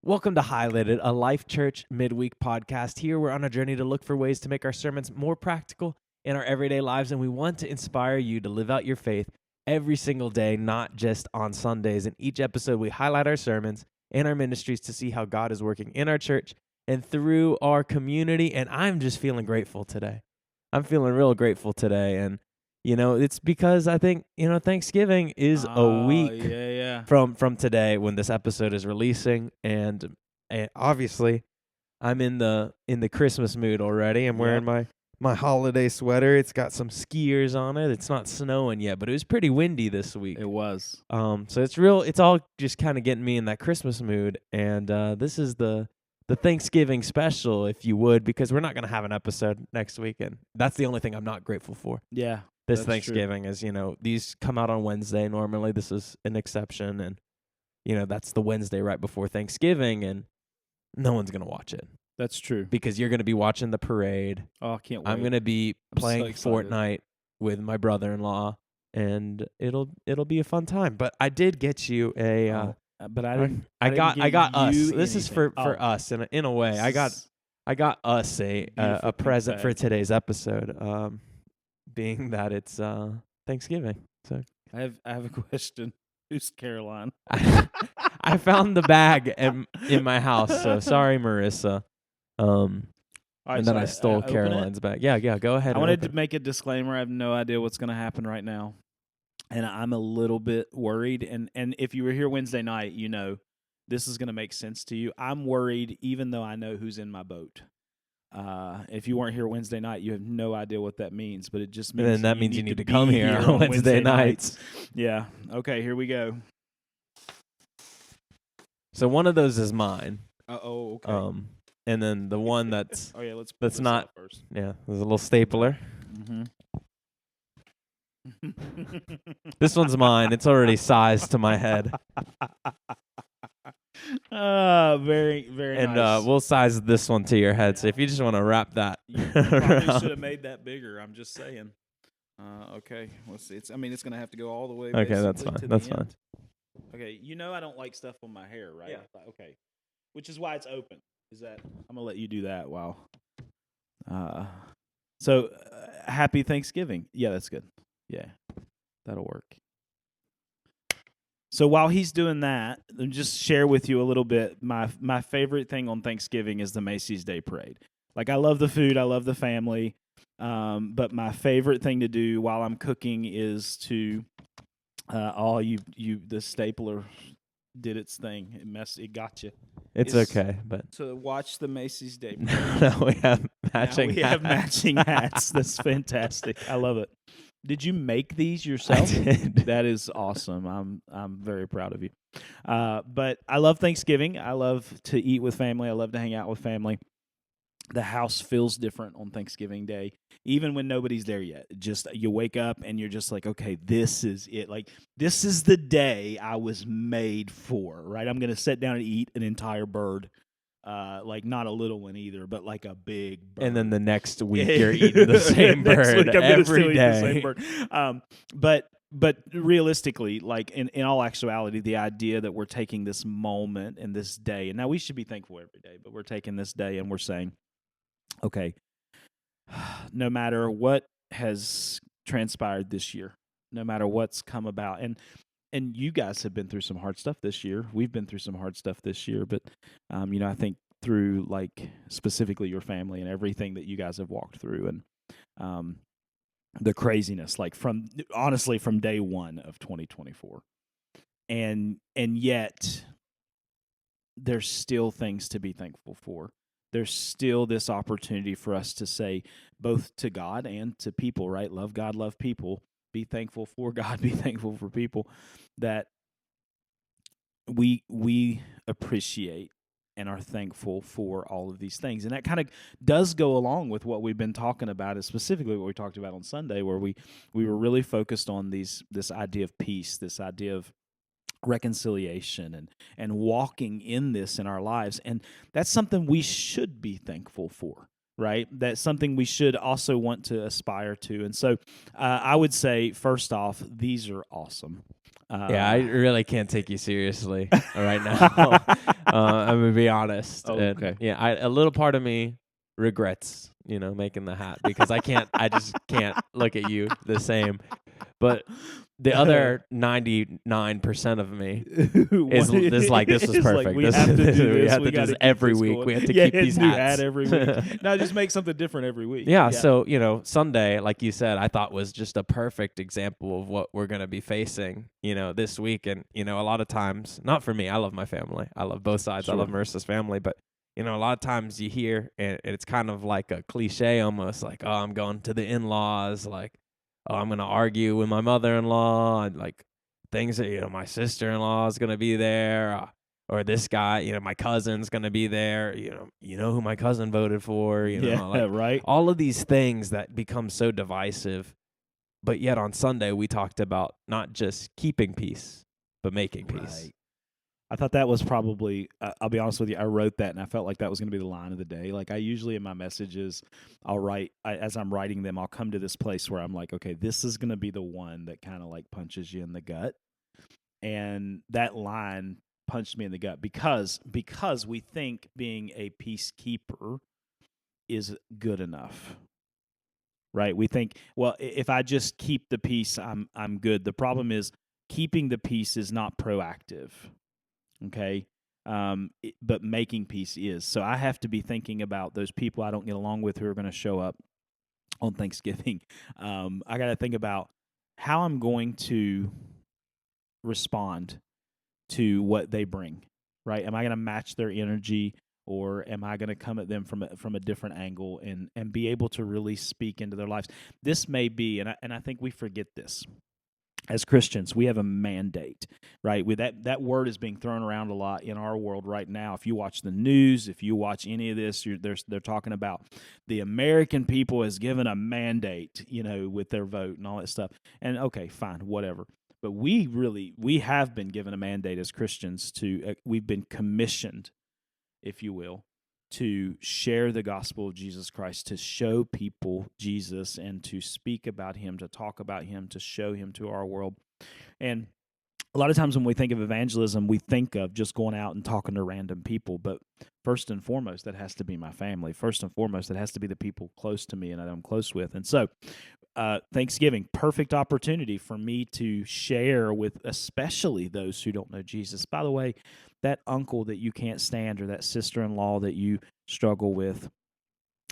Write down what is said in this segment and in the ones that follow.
Welcome to Highlighted, a Life Church Midweek Podcast. Here we're on a journey to look for ways to make our sermons more practical in our everyday lives, and we want to inspire you to live out your faith every single day, not just on Sundays. In each episode, we highlight our sermons and our ministries to see how God is working in our church and through our community, and I'm just feeling grateful today. I'm feeling real grateful today, and it's because I think, Thanksgiving is a week from today when this episode is releasing, and obviously I'm in the Christmas mood already. I'm wearing my holiday sweater. It's got some skiers on it. It's not snowing yet, but it was pretty windy this week. It was. So it's all just kind of getting me in that Christmas mood, and this is the Thanksgiving special, if you would, because we're not going to have an episode next week, and that's the only thing I'm not grateful for. Yeah. This Thanksgiving is, these come out on Wednesday. Normally, this is an exception, and, that's the Wednesday right before Thanksgiving, and no one's going to watch it. That's true. Because you're going to be watching the parade. Oh, I can't wait. I'm going to be playing so Fortnite with my brother-in-law, and it'll be a fun time. But I did get you a... but I didn't. I got us. This is for us in a way. I got us a present for today's episode. Being that it's Thanksgiving. So I have a question. Who's Caroline? I found the bag in my house, so sorry, Marissa. And then I stole Caroline's bag. Yeah, go ahead. I wanted to make a disclaimer. I have no idea what's going to happen right now, and I'm a little bit worried. And if you were here Wednesday night, this is going to make sense to you. I'm worried, even though I know who's in my boat. If you weren't here Wednesday night, you have no idea what that means, but it just means you need to come here on Wednesday nights. Yeah. Okay, here we go. So one of those is mine. Okay. And then the one that's that's not first. Yeah, there's a little stapler. Mm-hmm. This one's mine. It's already sized to my head. Very, very and, nice. And we'll size this one to your head. So if you just want to wrap that, you probably should have made that bigger. I'm just saying. Okay, let's see. It's going to have to go all the way. Okay, that's fine. That's fine. Okay, I don't like stuff on my hair, right? Yeah. Okay, which is why it's open. I'm gonna let you do that. Wow. So happy Thanksgiving. Yeah, that's good. Yeah, that'll work. So while he's doing that, I'll just share with you a little bit. My favorite thing on Thanksgiving is the Macy's Day Parade. Like, I love the food, I love the family, but my favorite thing to do while I'm cooking is to the stapler did its thing. It got you. It's okay, but to watch the Macy's Day Parade. No, we have matching. We have matching hats. That's fantastic. I love it. Did you make these yourself? I did. That is awesome. I'm very proud of you. But I love Thanksgiving. I love to eat with family. I love to hang out with family. The house feels different on Thanksgiving Day, even when nobody's there yet. Just you wake up and you're just like, okay, this is it. Like, this is the day I was made for, right? I'm going to sit down and eat an entire bird. Like, not a little one either, but like a big bird. And then the next week you're eating the same bird every day. The same bird. But realistically, like in all actuality, the idea that we're taking this moment and this day, and now we should be thankful every day, but we're taking this day and we're saying, okay, no matter what has transpired this year, no matter what's come about, and you guys have been through some hard stuff this year. We've been through some hard stuff this year, but I think through, like, specifically your family and everything that you guys have walked through, and the craziness, like from day one of 2024, and yet there's still things to be thankful for. There's still this opportunity for us to say, both to God and to people, right? Love God, love people. Be thankful for God, be thankful for people, that we appreciate and are thankful for all of these things. And that kind of does go along with what we've been talking about, is specifically what we talked about on Sunday, where we were really focused on this idea of peace, this idea of reconciliation and walking in this in our lives. And that's something we should be thankful for, right? That's something we should also want to aspire to. And so I would say, first off, these are awesome. Yeah, I really can't take you seriously right now. I'm gonna be honest. Oh, And, okay. yeah, a little part of me regrets, making the hat because I just can't look at you the same. But the other 99% of me is like, this was It's like, perfect. we have to do We this. have We to do gotta this keep every this week. going. We have to Yeah, keep these new hats. hat every week. No, just make something different every week. Yeah, so, Sunday, like you said, I thought was just a perfect example of what we're going to be facing, this week. And, a lot of times, not for me, I love my family. I love both sides. I Sure. love Marissa's family. But, a lot of times you hear, and it's kind of like a cliche almost, like, oh, I'm going to the in-laws, like, oh, I'm going to argue with my mother-in-law, and like things that, my sister-in-law is going to be there, or this guy, my cousin's going to be there, who my cousin voted for, like right. all of these things that become so divisive. But yet on Sunday, we talked about not just keeping peace, but making peace. Right. I thought that was probably, I'll be honest with you, I wrote that and I felt like that was going to be the line of the day. Like I usually in my messages, as I'm writing them, I'll come to this place where I'm like, okay, this is going to be the one that kind of like punches you in the gut. And that line punched me in the gut because we think being a peacekeeper is good enough. Right? We think, well, if I just keep the peace, I'm good. The problem is keeping the peace is not proactive. Okay? But making peace is. So I have to be thinking about those people I don't get along with who are going to show up on Thanksgiving. I got to think about how I'm going to respond to what they bring, right? Am I going to match their energy, or am I going to come at them from a different angle and be able to really speak into their lives? This may be, and I think we forget this. As Christians, we have a mandate, right? With that word is being thrown around a lot in our world right now. If you watch the news, if you watch any of this, they're talking about the American people has given a mandate, with their vote and all that stuff. And okay, fine, whatever. But we have been given a mandate as Christians we've been commissioned, if you will, to share the gospel of Jesus Christ, to show people Jesus and to speak about him, to talk about him, to show him to our world. And a lot of times when we think of evangelism, we think of just going out and talking to random people. But first and foremost, that has to be my family. First and foremost, that has to be the people close to me and that I'm close with. And so Thanksgiving, perfect opportunity for me to share with especially those who don't know Jesus. By the way, that uncle that you can't stand, or that sister-in-law that you struggle with,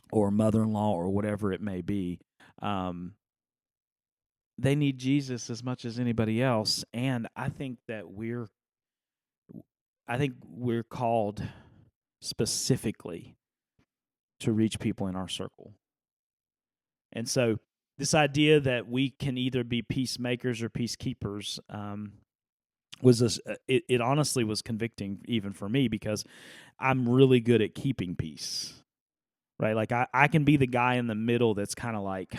or mother-in-law, or whatever it may be, they need Jesus as much as anybody else. And I think that we're called specifically to reach people in our circle. And so this idea that we can either be peacemakers or peacekeepers it honestly was convicting even for me, because I'm really good at keeping peace, right? Like I can be the guy in the middle that's kind of like,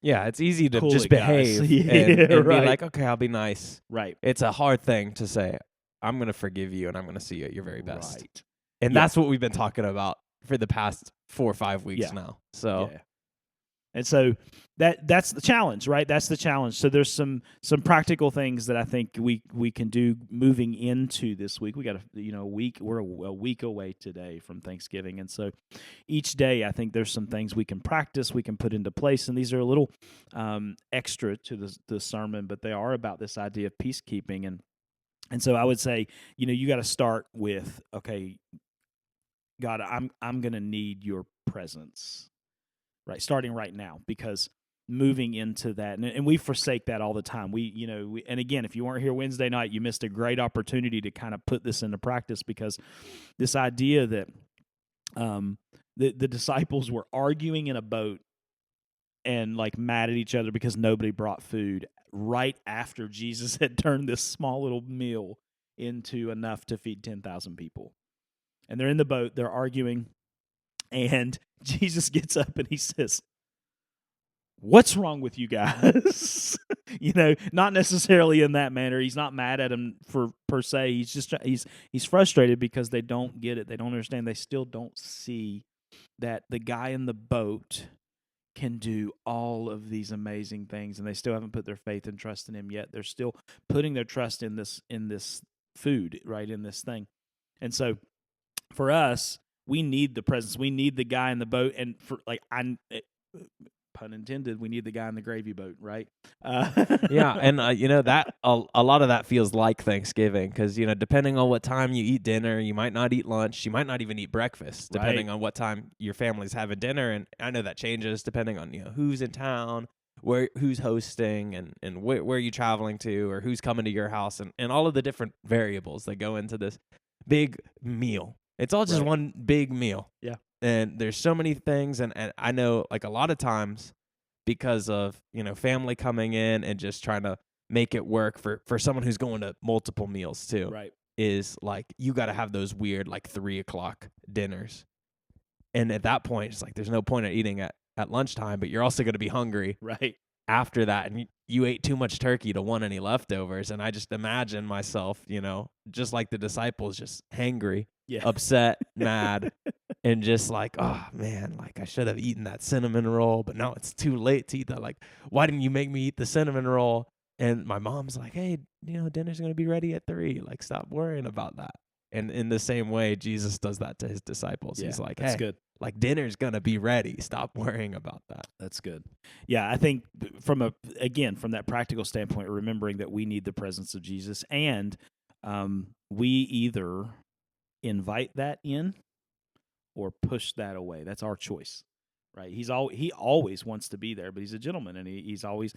yeah, it's easy to cool just it, guys. behave and Right. be like, okay, I'll be nice. Right. It's a hard thing to say, I'm going to forgive you and I'm going to see you at your very best. Right. And Yeah. that's what we've been talking about for the past 4 or 5 weeks Yeah. now. So Yeah. And so that's the challenge, right? That's the challenge. So there's some practical things that I think we can do moving into this week. We got a week. We're a week away today from Thanksgiving, and so each day I think there's some things we can practice, we can put into place, and these are a little extra to the sermon, but they are about this idea of peacekeeping, and so I would say, you got to start with, okay, God, I'm going to need your presence. Right, starting right now, because moving into that, and we forsake that all the time. And again, if you weren't here Wednesday night, you missed a great opportunity to kind of put this into practice, because this idea that the disciples were arguing in a boat and like mad at each other because nobody brought food right after Jesus had turned this small little meal into enough to feed 10,000 people. And they're in the boat, they're arguing, and Jesus gets up and he says, "What's wrong with you guys?" Not necessarily in that manner. He's not mad at him per se. He's just he's frustrated because they don't get it. They don't understand. They still don't see that the guy in the boat can do all of these amazing things, and they still haven't put their faith and trust in him yet. They're still putting their trust in this food, right, in this thing. And so for us, we need the presence. We need the guy in the boat, and for pun intended, we need the guy in the gravy boat, right? Yeah, and that a lot of that feels like Thanksgiving, because depending on what time you eat dinner, you might not eat lunch, you might not even eat breakfast, depending on what time your family's having dinner. And I know that changes depending on who's in town, who's hosting, and where you're traveling to, or who's coming to your house, and all of the different variables that go into this big meal. It's all just one big meal. Yeah. And there's so many things, and I know, like, a lot of times, because of family coming in and just trying to make it work for someone who's going to multiple meals too, right, is like you got to have those weird like 3:00 dinners, and at that point it's like there's no point in eating at lunchtime, but you're also going to be hungry right, after that, and you ate too much turkey to want any leftovers. And I just imagine myself, just like the disciples, just hangry, upset, mad, and just like, oh man, like I should have eaten that cinnamon roll, but now it's too late to eat that. Like, why didn't you make me eat the cinnamon roll? And my mom's like, hey, dinner's going to be ready at 3. Like, stop worrying about that. And in the same way, Jesus does that to his disciples. Yeah, he's like, that's hey, good. Like, dinner's going to be ready. Stop worrying about that. That's good. Yeah, I think from that practical standpoint, remembering that we need the presence of Jesus, and we either invite that in or push that away. That's our choice, right? He always wants to be there, but he's a gentleman, and he's always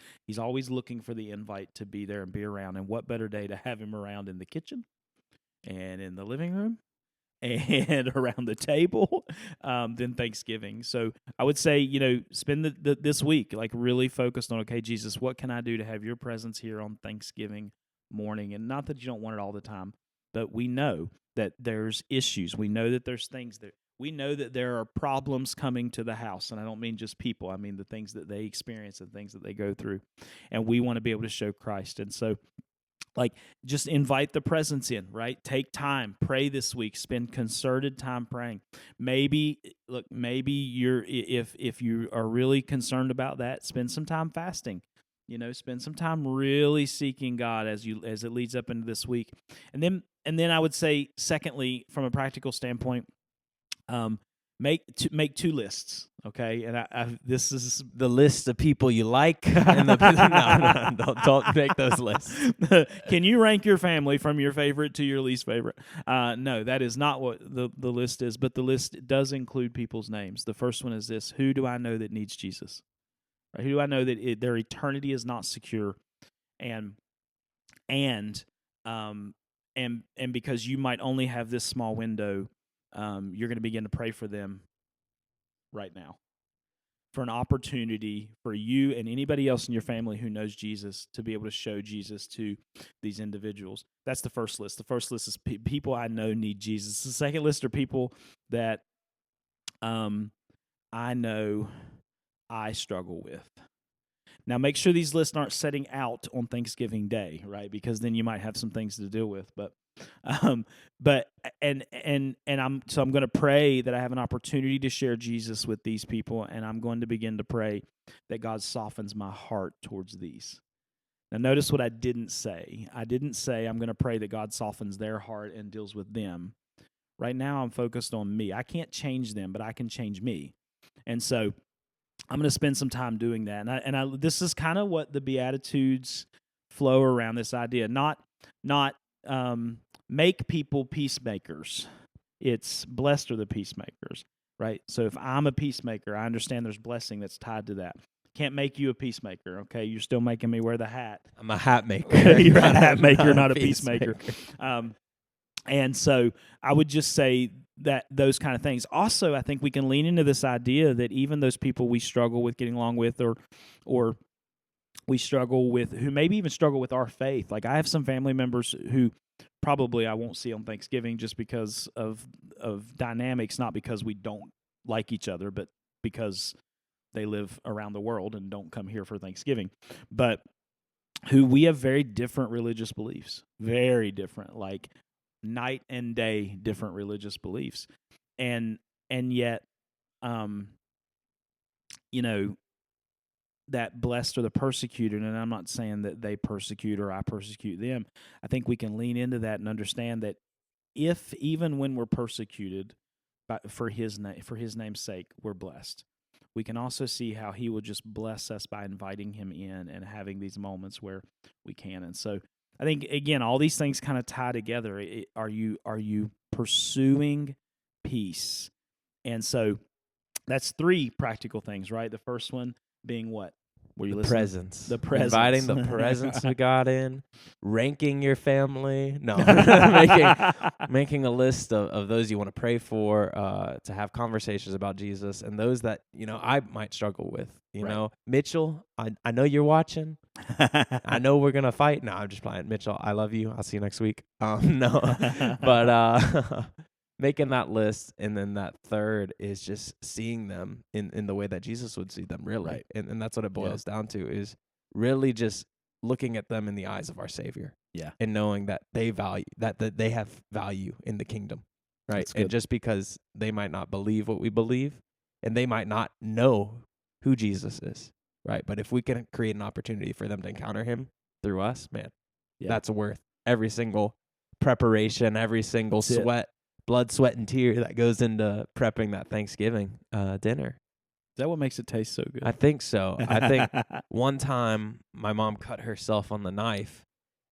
looking for the invite to be there and be around. And what better day to have him around in the kitchen and in the living room and around the table than Thanksgiving. So I would say, spend this week like really focused on, okay, Jesus, what can I do to have your presence here on Thanksgiving morning? And not that you don't want it all the time, but we know that there's issues. We know that there's things that we know that there are problems coming to the house. And I don't mean just people. I mean the things that they experience and things that they go through. And we want to be able to show Christ. And so just invite the presence in, right? Take time, pray this week, spend concerted time praying. Maybe you're, if you are really concerned about that, spend some time fasting. Spend some time really seeking God as it leads up into this week. And then I would say, secondly, from a practical standpoint, make 2 lists, okay? And this is the list of people you like, and no, don't make those lists. Can you rank your family from your favorite to your least favorite? No, that is not what the list is, but the list does include people's names. The first one is this: who do I know that needs Jesus? Right? Who do I know that their eternity is not secure, and because you might only have this small window, you're going to begin to pray for them right now, for an opportunity for you and anybody else in your family who knows Jesus to be able to show Jesus to these individuals. That's the first list. The first list is people I know need Jesus. The second list are people that I know I struggle with. Now, make sure these lists aren't setting out on Thanksgiving Day, right? Because then you might have some things to deal with. I'm going to pray that I have an opportunity to share Jesus with these people, and I'm going to begin to pray that God softens my heart towards these. Now, notice what I didn't say. I didn't say I'm going to pray that God softens their heart and deals with them. Right now, I'm focused on me. I can't change them, but I can change me. And so I'm going to spend some time doing that. And this is kind of what the Beatitudes flow around, this idea. Not make people peacemakers. It's blessed are the peacemakers, right? So if I'm a peacemaker, I understand there's blessing that's tied to that. Can't make you a peacemaker, okay? You're still making me wear the hat. I'm a hat maker. You're a hat maker, not a peacemaker. And so I would just say that those kind of things. Also, I think we can lean into this idea that even those people we struggle with getting along with, or we struggle with, who maybe even struggle with our faith. Like I have some family members who probably I won't see on Thanksgiving just because of dynamics, not because we don't like each other, but because they live around the world and don't come here for Thanksgiving. But who we have very different religious beliefs, very different, like night and day different religious beliefs. And yet, that blessed are the persecuted, and I'm not saying that they persecute or I persecute them. I think we can lean into that and understand that if even when we're persecuted for His name's sake, we're blessed. We can also see how He will just bless us by inviting Him in and having these moments where we can. And so I think, again, all these things kind of tie together. Are you pursuing peace? And so that's 3 practical things, right? The first one being what? Were you listening? Presence. The presence. Inviting the presence of God in, ranking your family. No, making a list of those you want to pray for, to have conversations about Jesus, and those that, I might struggle with. You know, Mitchell, I know you're watching. I know we're going to fight. No, I'm just playing. Mitchell, I love you. I'll see you next week. No, but making that list, and then that third is just seeing them in the way that Jesus would see them, really. Right. And that's what it boils down to, is really just looking at them in the eyes of our Savior. Yeah. And knowing that they they have value in the kingdom, right? And just because they might not believe what we believe, and they might not know who Jesus is, right? But if we can create an opportunity for them to encounter Him through us, man, that's worth every single preparation, every single blood, sweat, and tear that goes into prepping that Thanksgiving dinner. Is that what makes it taste so good? I think so. I think one time my mom cut herself on the knife,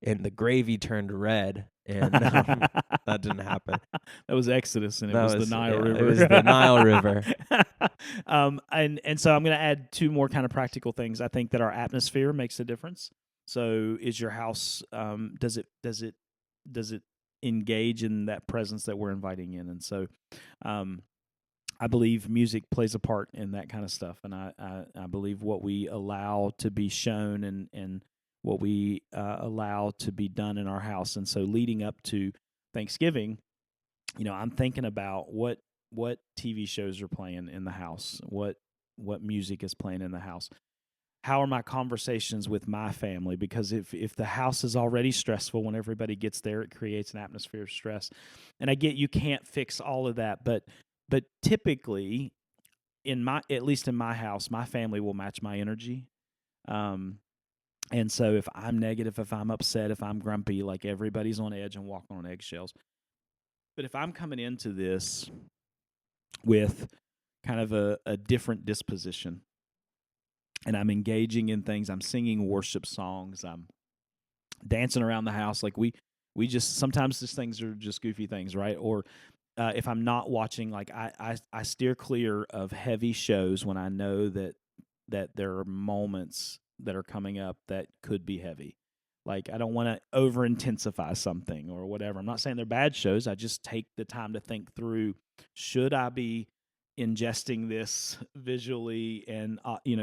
and the gravy turned red, and that didn't happen. That was Exodus, and it was the Nile River. It was the Nile River. And so I'm going to add 2 more kind of practical things. I think that our atmosphere makes a difference. So is your house, does it engage in that presence that we're inviting in? And so I believe music plays a part in that kind of stuff, and I believe what we allow to be shown and what we allow to be done in our house. And so leading up to Thanksgiving, I'm thinking about what TV shows are playing in the house, what music is playing in the house. How are my conversations with my family? Because if the house is already stressful when everybody gets there, it creates an atmosphere of stress. And I get you can't fix all of that, but typically, at least in my house, my family will match my energy. And so if I'm negative, if I'm upset, if I'm grumpy, like everybody's on edge and walking on eggshells. But if I'm coming into this with kind of a different disposition, and I'm engaging in things, I'm singing worship songs, I'm dancing around the house, like we just, sometimes these things are just goofy things, right? Or if I'm not watching, like I steer clear of heavy shows when I know that there are moments that are coming up that could be heavy. Like, I don't want to over-intensify something or whatever. I'm not saying they're bad shows. I just take the time to think through, should I be ingesting this visually and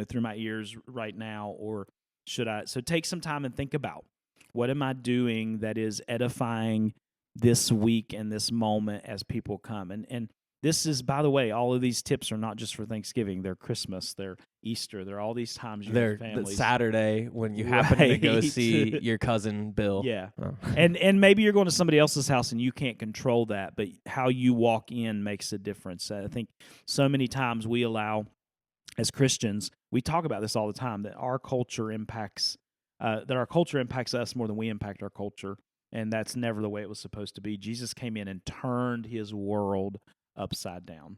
through my ears right now, or should I? So take some time and think about, what am I doing that is edifying this week and this moment as people come? And this is, by the way, all of these tips are not just for Thanksgiving. They're Christmas, they're Easter, they're all these times you're with families. Saturday when you happen to go see your cousin Bill. Yeah. Oh. And maybe you're going to somebody else's house and you can't control that, but how you walk in makes a difference. I think so many times we allow, as Christians, we talk about this all the time, that our culture impacts us more than we impact our culture. And that's never the way it was supposed to be. Jesus came in and turned His world upside down,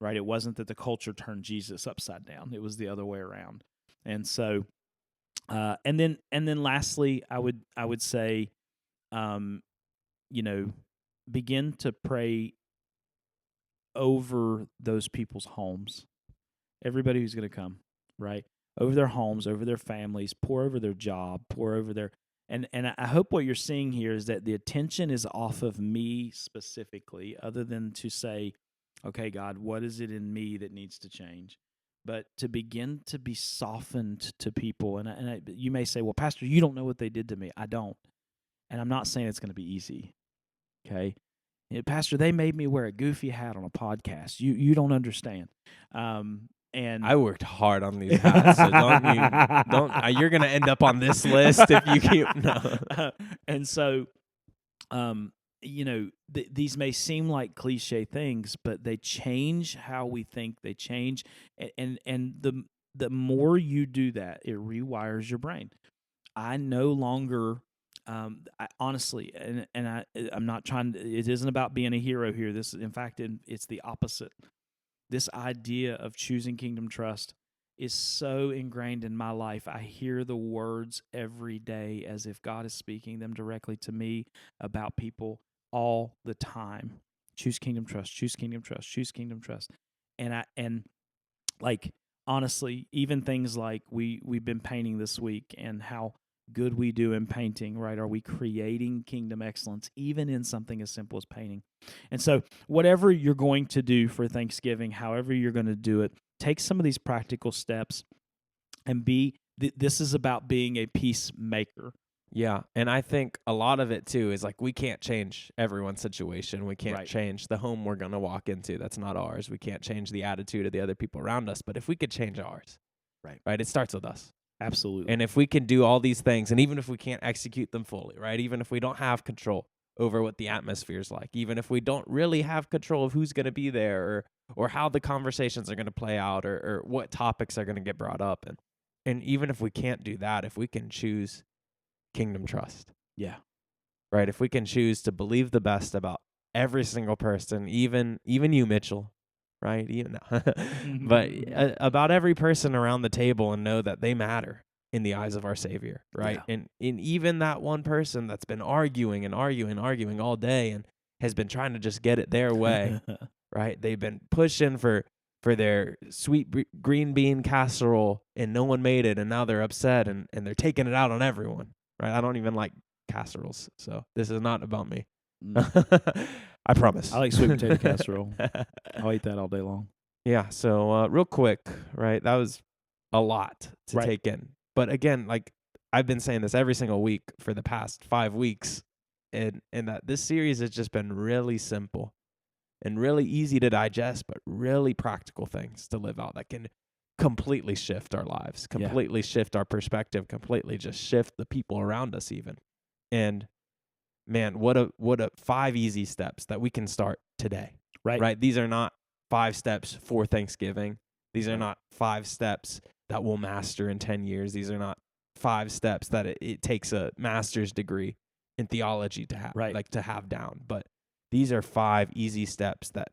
right? It wasn't that the culture turned Jesus upside down. It was the other way around. And so, and then lastly, I would say, begin to pray over those people's homes, everybody who's going to come, right? Over their homes, over their families, pour over their job, pour over their, and I hope what you're seeing here is that the attention is off of me specifically, other than to say, okay, God, what is it in me that needs to change? But to begin to be softened to people. And you may say, well, Pastor, you don't know what they did to me. I don't. And I'm not saying it's going to be easy, okay? Pastor, they made me wear a goofy hat on a podcast. You don't understand. And I worked hard on these hats, so you're going to end up on this list if you keep, no. And so, these may seem like cliche things, but they change how we think. They change, and the more you do that, it rewires your brain. I no longer, honestly, I'm not trying to, it isn't about being a hero here. In fact, it's the opposite. This idea of choosing kingdom trust is so ingrained in my life. I hear the words every day as if God is speaking them directly to me about people all the time. Choose kingdom trust, choose kingdom trust, choose kingdom trust. And like, honestly, even things like we've been painting this week and how good we do in painting, right? Are we creating kingdom excellence even in something as simple as painting? And so whatever you're going to do for Thanksgiving, however you're going to do it, take some of these practical steps and this is about being a peacemaker. Yeah, and I think a lot of it too is like we can't change everyone's situation. We can't Right. change the home we're going to walk into. That's not ours. We can't change the attitude of the other people around us. But if we could change ours, right, it starts with us. Absolutely. And if we can do all these things, and even if we can't execute them fully, right, even if we don't have control over what the atmosphere is like, even if we don't really have control of who's going to be there or how the conversations are going to play out or what topics are going to get brought up. And even if we can't do that, if we can choose kingdom trust. Yeah. Right? If we can choose to believe the best about every single person, even you, Mitchell, right? But about every person around the table and know that they matter in the eyes of our Savior, right? Yeah. And even that one person that's been arguing all day and has been trying to just get it their way, right? They've been pushing for their sweet green bean casserole and no one made it and now they're upset and they're taking it out on everyone, right? I don't even like casseroles, so this is not about me. I promise. I like sweet potato casserole. I'll eat that all day long. Yeah, so real quick, right? That was a lot to take in. But again, like I've been saying this every single week for the past 5 weeks, and that this series has just been really simple and really easy to digest, but really practical things to live out that can completely shift our lives, completely shift our perspective, completely just shift the people around us even. And man, what a 5 easy steps that we can start today. Right? These are not 5 steps for Thanksgiving. These are not 5 steps that we'll master in 10 years. These are not 5 steps that it takes a master's degree in theology to have, like to have down. But these are 5 easy steps that,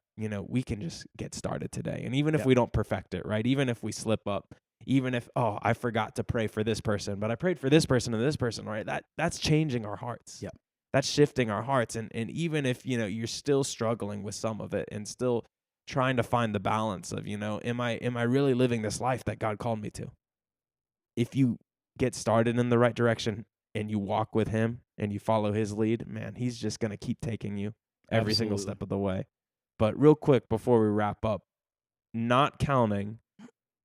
we can just get started today. And even if we don't perfect it, right? Even if we slip up, even if, I forgot to pray for this person, but I prayed for this person and this person, right? That's changing our hearts. Yep. That's shifting our hearts. And even if, you're still struggling with some of it and still trying to find the balance of, am I really living this life that God called me to? If you get started in the right direction and you walk with him and you follow his lead, man, he's just going to keep taking you every single step of the way. But real quick before we wrap up, not counting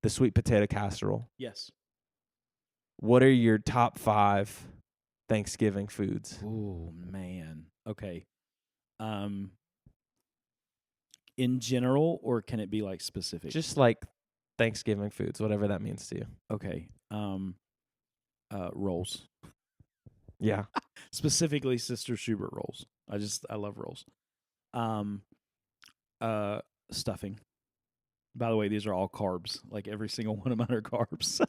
the sweet potato casserole. Yes. What are your top 5 Thanksgiving foods? Oh, man. Okay. In general, or can it be like specific? Just like Thanksgiving foods, whatever that means to you. Okay. Rolls. Yeah. Specifically Sister Schubert rolls. I love rolls. Stuffing. By the way, these are all carbs. Like every single one of mine are carbs.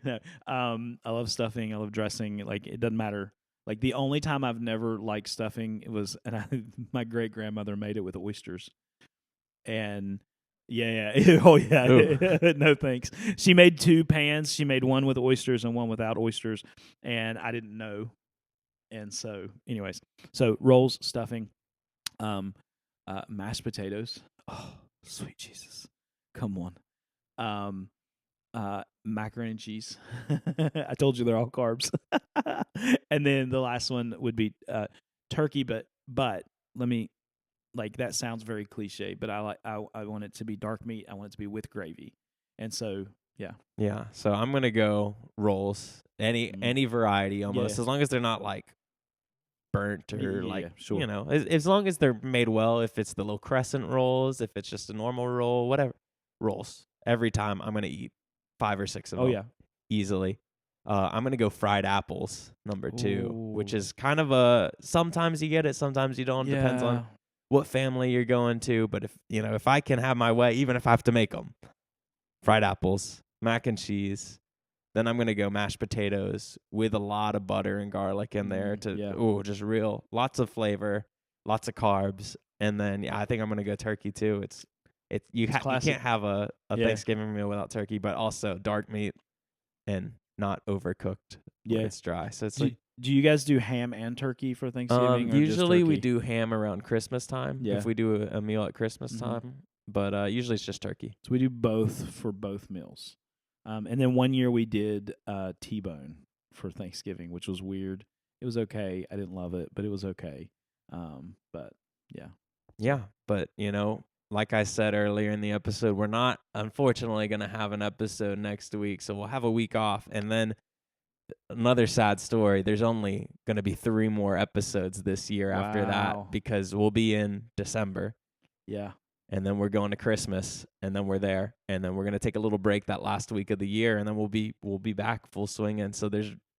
No, I love stuffing. I love dressing. Like it doesn't matter. Like the only time I've never liked stuffing my great grandmother made it with oysters, and oh yeah, no thanks. She made 2 pans. She made one with oysters and one without oysters, and I didn't know. And so, anyways, rolls, stuffing, mashed potatoes. Oh, sweet Jesus, come on. Macaroni and cheese. I told you they're all carbs. And then the last one would be turkey, but let me, like, that sounds very cliche, but I want it to be dark meat. I want it to be with gravy. And so, yeah. So I'm going to go rolls. Any variety almost, as long as they're not like burnt or sure. As long as they're made well, if it's the little crescent rolls, if it's just a normal roll, whatever, rolls. Every time I'm going to eat 5 or 6 of them. Oh, yeah. Easily. I'm going to go fried apples, number 2, which is kind of sometimes you get it, sometimes you don't. Depends on what family you're going to. But if I can have my way, even if I have to make them, fried apples, mac and cheese. Then I'm going to go mashed potatoes with a lot of butter and garlic in there just lots of flavor, lots of carbs. And then, I think I'm going to go turkey too. You can't have a Thanksgiving meal without turkey, but also dark meat and not overcooked when it's dry. So it's do you guys do ham and turkey for Thanksgiving? Or usually just we turkey? do ham around Christmas time if we do a meal at Christmas time. But usually it's just turkey. So we do both for both meals. And then one year we did T-bone for Thanksgiving, which was weird. It was okay. I didn't love it, but it was okay. But yeah. Yeah, but like I said earlier in the episode, we're not unfortunately going to have an episode next week, so we'll have a week off. And then another sad story, there's only going to be 3 more episodes this year after that because we'll be in December. Yeah. And then we're going to Christmas, and then we're there, and then we're gonna take a little break that last week of the year, and then we'll be back full swing. And so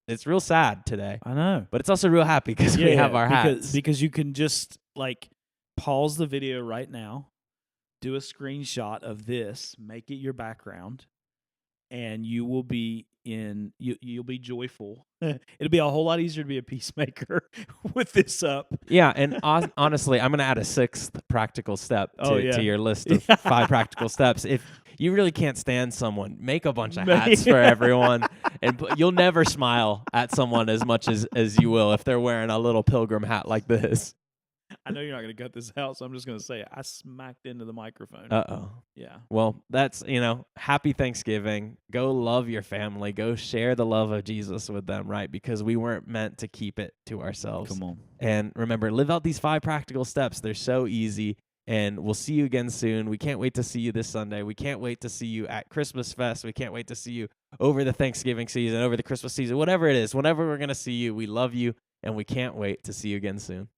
it's real sad today. I know, but it's also real happy because we have our hats. Because you can just pause the video right now, do a screenshot of this, make it your background, and you will be you'll be joyful. It'll be a whole lot easier to be a peacemaker with this up. Yeah, and honestly, I'm going to add a 6th practical step to your list of 5 practical steps. If you really can't stand someone, make a bunch of hats for everyone, and you'll never smile at someone as much as you will if they're wearing a little pilgrim hat like this. I know you're not going to cut this out, so I'm just going to say it. I smacked into the microphone. Uh-oh. Yeah. Well, that's, happy Thanksgiving. Go love your family. Go share the love of Jesus with them, right? Because we weren't meant to keep it to ourselves. Come on. And remember, live out these 5 practical steps. They're so easy. And we'll see you again soon. We can't wait to see you this Sunday. We can't wait to see you at Christmas Fest. We can't wait to see you over the Thanksgiving season, over the Christmas season, whatever it is. Whenever we're going to see you, we love you, and we can't wait to see you again soon.